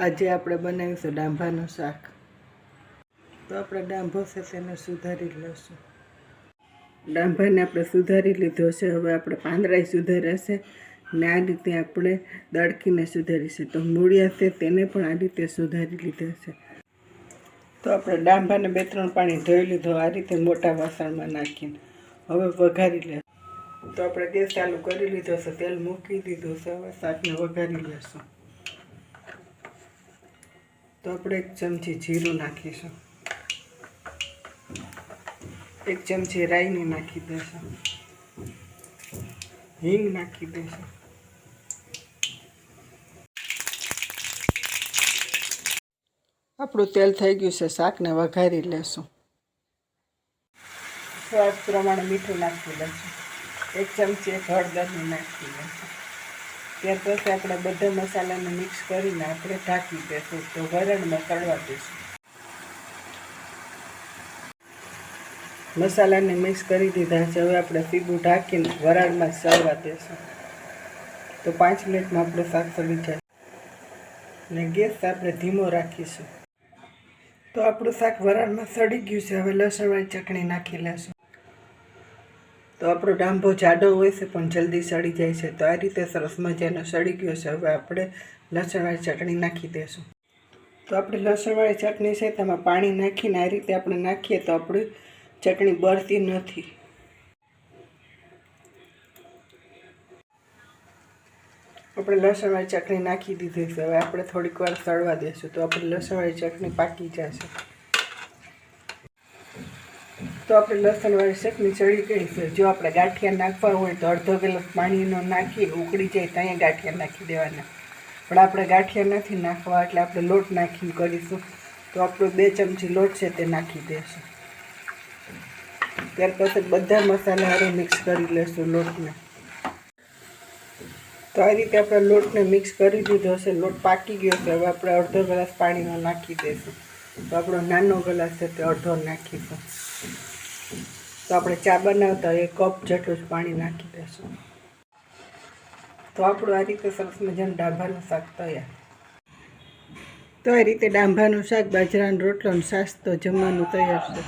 આજે આપણે બનાવીશું ડાંભાનું શાક. તો આપણે ડાંભો છે તેને સુધારી લઈશું. ડાંભાને આપણે સુધારી લીધો છે. હવે આપણે પાંદડાઈ સુધાર્યા છે ને આ રીતે આપણે દળકીને સુધારીશું. તો મૂળિયા છે તેને પણ આ રીતે સુધારી લીધા છે. તો આપણે ડાંભાને 2-3 પાણી ધોઈ લીધો આ રીતે મોટા વાસણમાં નાખીને. હવે વઘારી લે. તો આપણે ગેસ ચાલુ કરી લીધો છે, તેલ મૂકી દીધું છે. હવે શાકને વઘારી લઈશું. તો આપણે 1 ચમચી જીરું નાખીશું, 1 ચમચી રાઈને નાખી દઈશું, હિંગ નાખી દઈશું. આપણું તેલ થઈ ગયું છે, શાકને વઘારી લેશું. સ્વાદ પ્રમાણે મીઠું નાખી દઈશું, 1 ચમચી હળદરનું નાખી દઈશું. ત્યાર પછી આપણે બધા મસાલાને મિક્સ કરીને આપણે ઢાંકી દઈશું. તો વરણમાં તળવા દઈશું. મસાલાને મિક્સ કરી દીધા છે. હવે આપણે સીધું ઢાંકીને વરાળમાં ચડવા દઈશું. તો 5 મિનિટમાં આપણું શાક ચડી જાય ને ગેસ આપણે ધીમો રાખીશું. તો આપણું શાક વરાળમાં સડી ગયું છે. હવે લસણવાળી ચટણી નાખી લેશું. તો આપણો ડાંભો જાડો હોય છે પણ જલ્દી સડી જાય છે. તો આ રીતે સરસ મજાનો સડી ગયો છે. હવે આપણે લસણવાળી ચટણી નાખી દઈશું. તો આપણે લસણવાળી ચટણી છે તેમાં પાણી નાખીને આ રીતે આપણે નાખીએ તો આપણી ચટણી બળતી નથી. આપણે લસણવાળી ચટણી નાખી દીધી છે. હવે આપણે થોડીક વાર સળવા દઈશું. તો આપણે લસણવાળી ચટણી પાકી જશે. તો આપણે લસણવાળી ચટણી ચડી ગઈ છે. જો આપણે ગાંઠિયા નાખવા હોય તો અડધો ગ્લાસ પાણીનો નાખી ઉકળી જાય ત્યાં ગાંઠિયા નાખી દેવાના. પણ આપણે ગાંઠિયા નથી નાખવા એટલે આપણે લોટ નાખીને કરીશું. તો આપણો 2 ચમચી લોટ છે તે નાખી દઈશું. ત્યાર પછી બધા મસાલા હારે મિક્સ કરી લઈશું લોટને. તો આ રીતે આપણે લોટને મિક્સ કરી દીધો છે. લોટ પાકી ગયો છે. હવે આપણે અડધો ગ્લાસ પાણીનો નાખી દઈશું. તો આપણો નાનો ગ્લાસ છે તે અડધો નાખીશું. તો આપણે ચા બનાવતા 1 કપ જેટલું જ પાણી નાખી દઈશું. તો આપણું આ રીતે સરસ મજાનું ડાંભાનું શાક તૈયાર. તો આ રીતે ડાંભાનું શાક, બાજરાનો રોટલો અને છાશ તો જમવાનું તૈયાર છે.